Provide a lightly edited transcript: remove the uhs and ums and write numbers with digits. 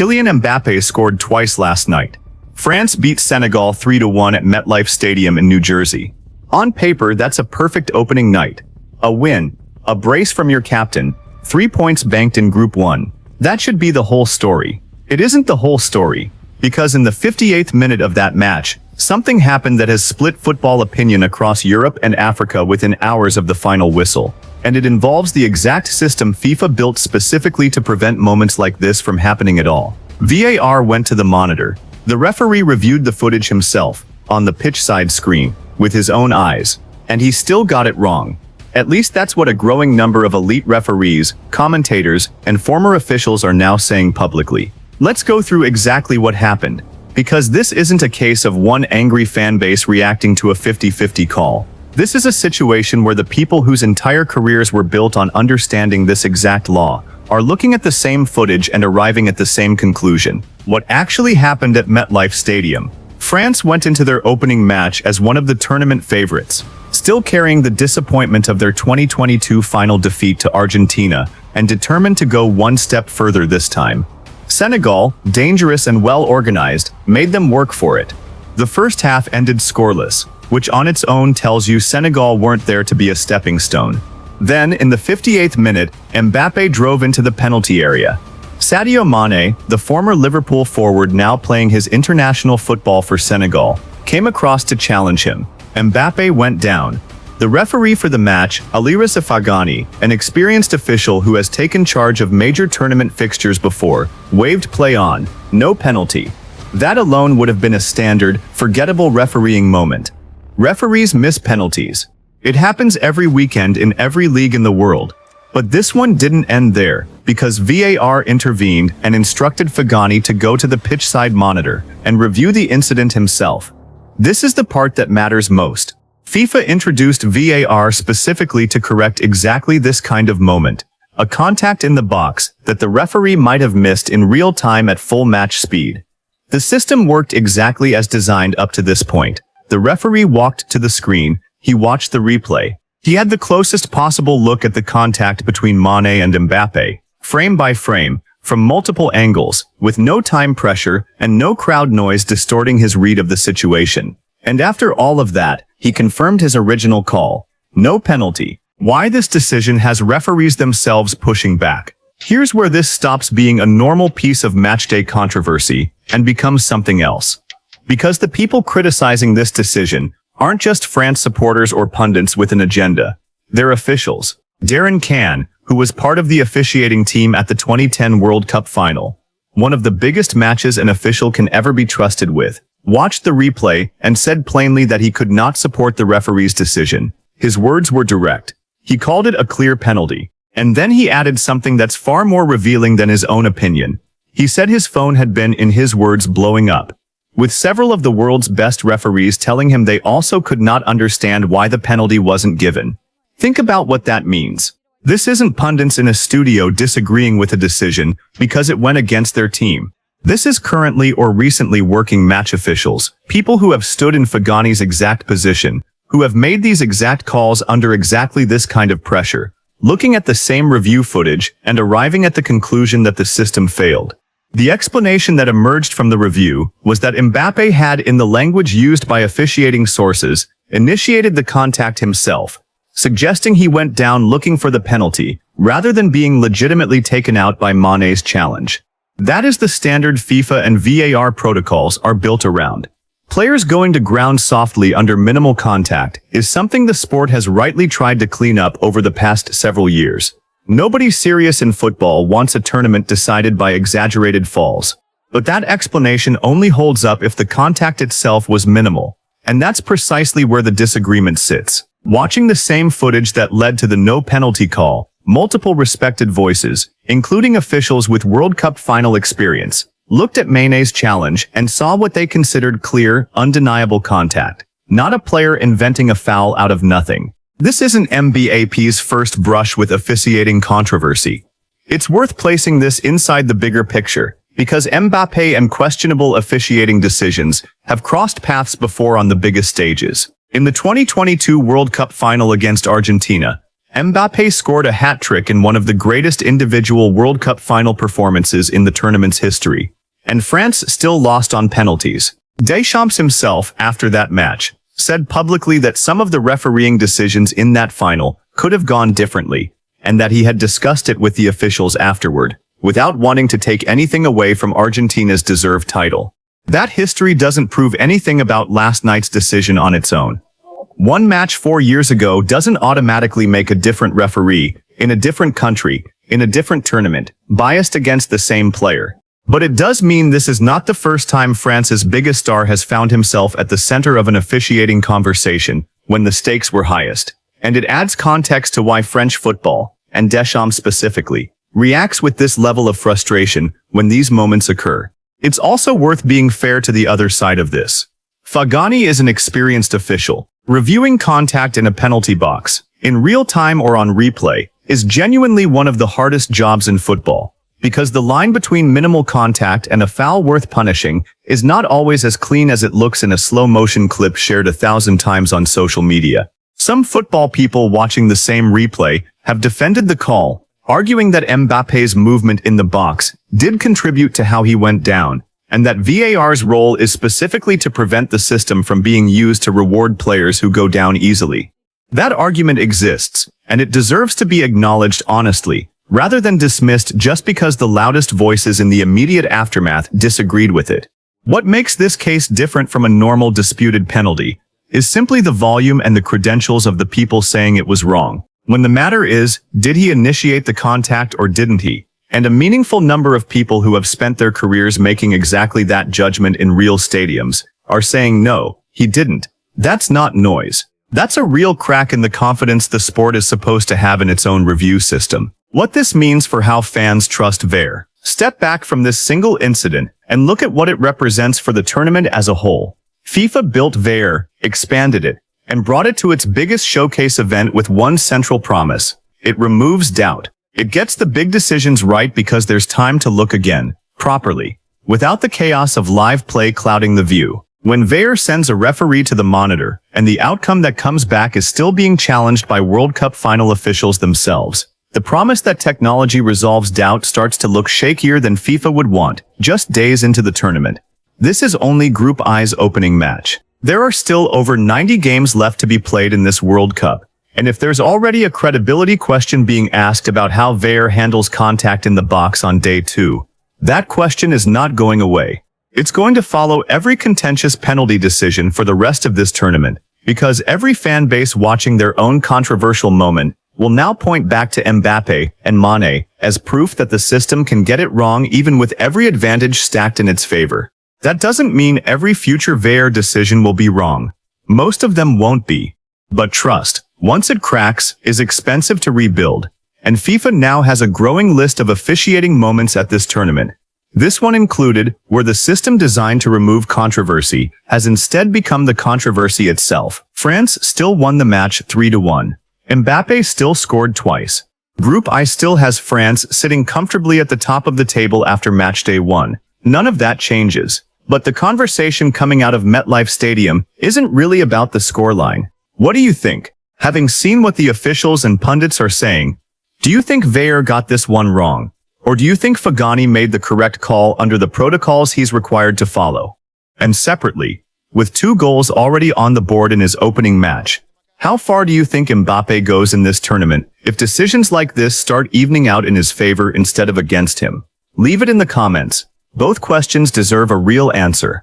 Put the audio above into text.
Kylian Mbappe scored twice last night. France beat Senegal 3-1 at MetLife Stadium in New Jersey. On paper, that's a perfect opening night. A win, a brace from your captain, 3 points banked in Group 1. That should be the whole story. It isn't the whole story, because in the 58th minute of that match, something happened that has split football opinion across Europe and Africa within hours of the final whistle. And it involves the exact system FIFA built specifically to prevent moments like this from happening at all. VAR went to the monitor. The referee reviewed the footage himself, on the pitch-side screen, with his own eyes. And he still got it wrong. At least that's what a growing number of elite referees, commentators, and former officials are now saying publicly. Let's go through exactly what happened, because this isn't a case of one angry fan base reacting to a 50-50 call. This is a situation where the people whose entire careers were built on understanding this exact law are looking at the same footage and arriving at the same conclusion. What actually happened at MetLife Stadium? France went into their opening match as one of the tournament favorites, still carrying the disappointment of their 2022 final defeat to Argentina and determined to go one step further this time. Senegal, dangerous and well-organized, made them work for it. The first half ended scoreless, which on its own tells you Senegal weren't there to be a stepping stone. Then, in the 58th minute, Mbappe drove into the penalty area. Sadio Mane, the former Liverpool forward now playing his international football for Senegal, came across to challenge him. Mbappe went down. The referee for the match, Alireza Fagani, an experienced official who has taken charge of major tournament fixtures before, waved play on, no penalty. That alone would have been a standard, forgettable refereeing moment. Referees miss penalties. It happens every weekend in every league in the world. But this one didn't end there, because VAR intervened and instructed Fagani to go to the pitch-side monitor and review the incident himself. This is the part that matters most. FIFA introduced VAR specifically to correct exactly this kind of moment, a contact in the box that the referee might have missed in real time at full match speed. The system worked exactly as designed up to this point. The referee walked to the screen, he watched the replay. He had the closest possible look at the contact between Mane and Mbappe, frame by frame, from multiple angles, with no time pressure and no crowd noise distorting his read of the situation. And after all of that, he confirmed his original call. No penalty. Why this decision has referees themselves pushing back? Here's where this stops being a normal piece of matchday controversy and becomes something else. Because the people criticizing this decision aren't just France supporters or pundits with an agenda. They're officials. Darren Can, who was part of the officiating team at the 2010 World Cup final, one of the biggest matches an official can ever be trusted with, watched the replay and said plainly that he could not support the referee's decision. His words were direct. He called it a clear penalty. And then he added something that's far more revealing than his own opinion. He said his phone had been, in his words, blowing up, with several of the world's best referees telling him they also could not understand why the penalty wasn't given. Think about what that means. This isn't pundits in a studio disagreeing with a decision because it went against their team. This is currently or recently working match officials, people who have stood in Fagani's exact position, who have made these exact calls under exactly this kind of pressure, looking at the same review footage and arriving at the conclusion that the system failed. The explanation that emerged from the review was that Mbappe had, in the language used by officiating sources, initiated the contact himself, suggesting he went down looking for the penalty, rather than being legitimately taken out by Mane's challenge. That is the standard FIFA and VAR protocols are built around. Players going to ground softly under minimal contact is something the sport has rightly tried to clean up over the past several years. Nobody serious in football wants a tournament decided by exaggerated falls. But that explanation only holds up if the contact itself was minimal. And that's precisely where the disagreement sits. Watching the same footage that led to the no penalty call, multiple respected voices, including officials with World Cup final experience, looked at Mane's challenge and saw what they considered clear, undeniable contact. Not a player inventing a foul out of nothing. This isn't Mbappe's first brush with officiating controversy. It's worth placing this inside the bigger picture, because Mbappe and questionable officiating decisions have crossed paths before on the biggest stages. In the 2022 World Cup final against Argentina, Mbappe scored a hat-trick in one of the greatest individual World Cup final performances in the tournament's history, and France still lost on penalties. Deschamps himself, after that match, said publicly that some of the refereeing decisions in that final could have gone differently, and that he had discussed it with the officials afterward, without wanting to take anything away from Argentina's deserved title. That history doesn't prove anything about last night's decision on its own. One match 4 years ago doesn't automatically make a different referee, in a different country, in a different tournament, biased against the same player. But it does mean this is not the first time France's biggest star has found himself at the center of an officiating conversation when the stakes were highest. And it adds context to why French football, and Deschamps specifically, reacts with this level of frustration when these moments occur. It's also worth being fair to the other side of this. Fagani is an experienced official. Reviewing contact in a penalty box, in real time or on replay, is genuinely one of the hardest jobs in football, because the line between minimal contact and a foul worth punishing is not always as clean as it looks in a slow-motion clip shared 1,000 times on social media. Some football people watching the same replay have defended the call, arguing that Mbappe's movement in the box did contribute to how he went down, and that VAR's role is specifically to prevent the system from being used to reward players who go down easily. That argument exists, and it deserves to be acknowledged honestly, rather than dismissed just because the loudest voices in the immediate aftermath disagreed with it. What makes this case different from a normal disputed penalty is simply the volume and the credentials of the people saying it was wrong. When the matter is, did he initiate the contact or didn't he? And a meaningful number of people who have spent their careers making exactly that judgment in real stadiums are saying no, he didn't. That's not noise. That's a real crack in the confidence the sport is supposed to have in its own review system. What this means for how fans trust VAR. Step back from this single incident and look at what it represents for the tournament as a whole. FIFA built VAR, expanded it, and brought it to its biggest showcase event with one central promise. It removes doubt. It gets the big decisions right because there's time to look again, properly, without the chaos of live play clouding the view. When VAR sends a referee to the monitor, and the outcome that comes back is still being challenged by World Cup final officials themselves, the promise that technology resolves doubt starts to look shakier than FIFA would want, just days into the tournament. This is only Group I's opening match. There are still over 90 games left to be played in this World Cup. And if there's already a credibility question being asked about how VAR handles contact in the box on day 2, that question is not going away. It's going to follow every contentious penalty decision for the rest of this tournament, because every fan base watching their own controversial moment will now point back to Mbappe and Mane as proof that the system can get it wrong even with every advantage stacked in its favor. That doesn't mean every future VAR decision will be wrong. Most of them won't be. But trust, once it cracks, is expensive to rebuild, and FIFA now has a growing list of officiating moments at this tournament. This one included, where the system designed to remove controversy has instead become the controversy itself. France still won the match 3-1. Mbappe still scored twice. Group I still has France sitting comfortably at the top of the table after matchday 1. None of that changes. But the conversation coming out of MetLife Stadium isn't really about the scoreline. What do you think? Having seen what the officials and pundits are saying, do you think VAR got this one wrong? Or do you think Fagani made the correct call under the protocols he's required to follow? And separately, with 2 goals already on the board in his opening match, how far do you think Mbappe goes in this tournament if decisions like this start evening out in his favor instead of against him? Leave it in the comments. Both questions deserve a real answer.